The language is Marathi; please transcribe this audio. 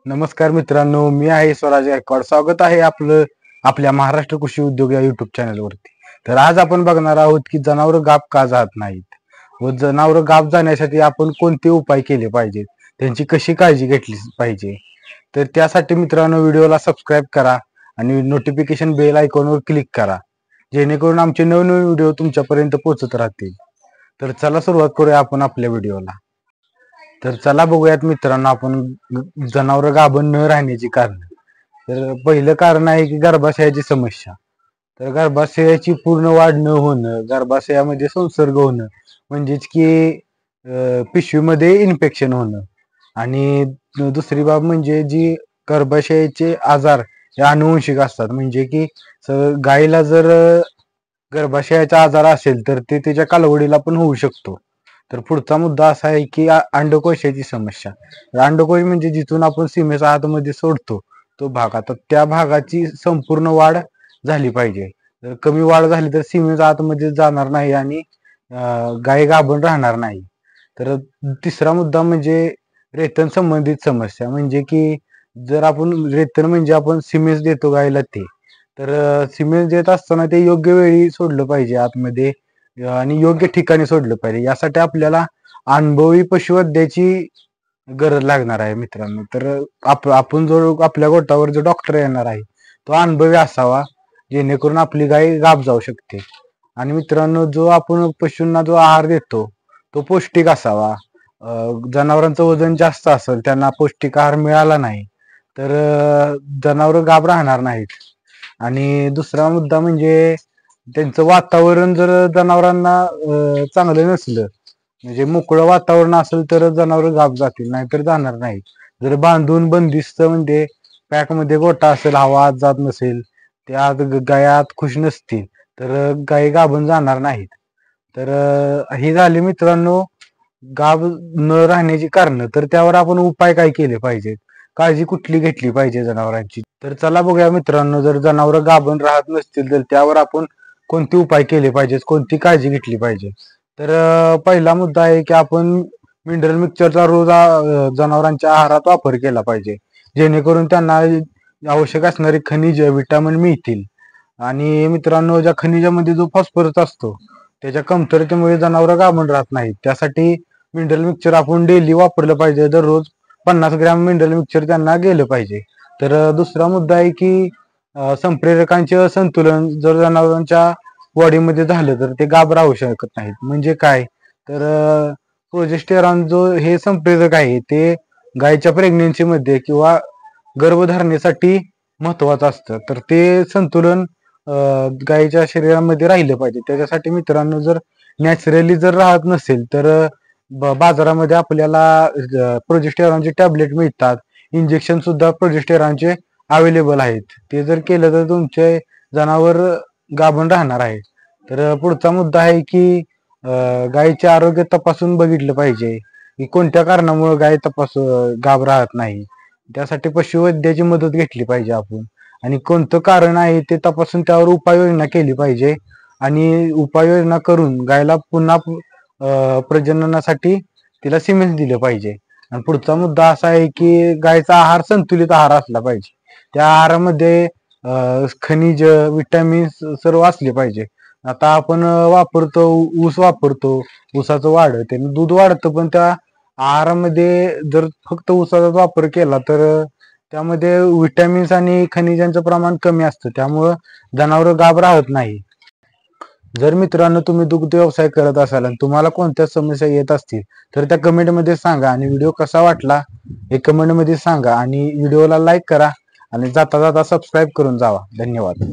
नमस्कार मित्रांनो, मी आहे स्वराज गायकवाड. स्वागत आहे आपल्या महाराष्ट्र कृषी उद्योग या युट्यूब चॅनलवरती. तर आज आपण बघणार आहोत की जनावर गाप का जात नाहीत व जनावर गाप जाण्यासाठी आपण कोणते उपाय केले पाहिजेत, त्यांची कशी काळजी घेतली पाहिजे. तर त्यासाठी मित्रांनो व्हिडिओला सबस्क्राईब करा आणि नोटिफिकेशन बेल आयकॉनवर क्लिक करा, जेणेकरून आमचे नवनवीन व्हिडिओ तुमच्यापर्यंत पोहोचत राहतील. तर चला सुरुवात करूया आपण आपल्या व्हिडिओला. तर चला बघूयात मित्रांनो आपण जनावर गाभण न राहण्याची कारण. तर पहिलं कारण आहे की गर्भाशयाची समस्या. तर गर्भाशयाची पूर्ण वाढ न होणं, गर्भाशयामध्ये संसर्ग होणं, म्हणजेच की पिशवीमध्ये इन्फेक्शन होणं. आणि दुसरी बाब म्हणजे जी गर्भाशयाचे आजार हे अनुवंशिक असतात. म्हणजे की गायीला जर गर्भाशयाचा आजार असेल तर ते त्याच्या कालवडीला पण होऊ शकतो. तर पुढचा मुद्दा असा आहे की अंडकोशाची समस्या. अंडकोश म्हणजे जिथून आपण सीमेचा आतमध्ये सोडतो तो भाग. आता त्या भागाची संपूर्ण वाढ झाली पाहिजे. जर कमी वाढ झाली तर सीमेचा आतमध्ये जाणार नाही आणि गाय गाभण राहणार नाही. तर तिसरा मुद्दा म्हणजे रेतन संबंधित समस्या. म्हणजे की जर आपण रेतन म्हणजे आपण सिमेंट देतो गायला ते, तर सिमेंट देत असताना ते योग्य वेळी सोडलं पाहिजे आतमध्ये आणि योग्य ठिकाणी सोडलं पाहिजे. यासाठी आपल्याला अनुभवी पशुवैद्याची गरज लागणार आहे मित्रांनो. तर आपण जो आपल्या गोठावर जो डॉक्टर येणार आहे तो अनुभवी असावा, जेणेकरून आपली गाय गाभ जाऊ शकते. आणि मित्रांनो जो आपण पशूंना जो आहार देतो तो पौष्टिक असावा. जनावरांचं वजन जास्त असेल, त्यांना पौष्टिक आहार मिळाला नाही तर जनावर गाभ राहणार नाहीत. आणि दुसरा मुद्दा म्हणजे त्यांचं वातावरण जर जनावरांना चांगलं नसलं, म्हणजे मोकळं वातावरण असेल तर जनावर गाभ जातील, नाहीतर जाणार नाही. जर बांधून बंदिस्त म्हणजे पॅकमध्ये गोठा असेल, हवा आत जात नसेल, त्यात गायात खुश नसतील तर गायी गाभण जाणार नाहीत. तर ही झाली मित्रांनो गाभ न राहण्याची कारण. तर त्यावर आपण उपाय काय केले पाहिजेत, काळजी कुठली घेतली पाहिजे जनावरांची. तर चला बघूया मित्रांनो, जर जनावर गाभण राहत नसतील तर त्यावर आपण कोणते उपाय केले पाहिजेत, कोणती काळजी घेतली पाहिजे. तर पहिला मुद्दा आहे की आपण मिनरल मिक्सचरचा रोज जनावरांच्या आहारात वापर केला पाहिजे, जेणेकरून त्यांना आवश्यक असणारे खनिज विटामिन मिळतील. आणि मित्रांनो ज्या खनिजामध्ये जो फॉस्फरस असतो त्याच्या कमतरतेमुळे जनावर गाभण राहत नाहीत. त्यासाठी मिनरल मिक्सचर आपण डेली वापरलं पाहिजे. दररोज 50 ग्रॅम मिनरल मिक्सचर त्यांना गेलं पाहिजे. तर दुसरा मुद्दा आहे की संप्रेरकांचे संतुलन जर जनावरांच्या बॉडीमध्ये झालं तर ते गाभ राहू शकत नाहीत. म्हणजे काय, तर प्रोजेस्टेरॉन जो हे संप्रेरक आहे ते गायीच्या प्रेग्नेन्सीमध्ये किंवा गर्भधारणेसाठी महत्वाचं असतं. तर ते संतुलन गायीच्या शरीरामध्ये राहिलं पाहिजे. त्याच्यासाठी मित्रांनो जर नॅचरली जर राहत नसेल तर बाजारामध्ये आपल्याला प्रोजेस्टेरॉनचे टॅबलेट मिळतात. इंजेक्शन सुद्धा प्रोजेस्टेरॉनचे अवेलेबल आहेत. ते जर केलं तर तुमचे जनावर गाभण राहणार आहे. तर पुढचा मुद्दा आहे की गायीचे आरोग्य तपासून बघितलं पाहिजे की कोणत्या कारणामुळे गाय गाभ राहत नाही. त्यासाठी पशुवैद्याची मदत घेतली पाहिजे आपण. आणि कोणतं कारण आहे ते तपासून त्यावर उपाययोजना केली पाहिजे. आणि उपाययोजना करून गायला पुन्हा प्रजननासाठी तिला सिमेंट दिलं पाहिजे. आणि पुढचा मुद्दा असा आहे की गायचा आहार संतुलित आहार असला पाहिजे. त्या आहारामध्ये खनिज विटॅमिन्स सर्व असले पाहिजे. आता आपण वापरतो ऊस वापरतो, ऊसाचं वाढ दूध वाढतं, पण त्या आहारामध्ये जर फक्त ऊसाचा वापर केला तर त्यामध्ये विटॅमिन्स आणि खनिजांचं प्रमाण कमी असतं, त्यामुळं जनावर गाभ राहत नाही. जर मित्रांनो तुम्ही दुग्ध व्यवसाय करत असाल आणि तुम्हाला कोणत्या समस्या येत असतील तर त्या कमेंटमध्ये सांगा. आणि व्हिडिओ कसा वाटला हे कमेंटमध्ये सांगा. आणि व्हिडिओला लाईक करा आणि जाता जाता सबस्क्राईब करून जावा. धन्यवाद.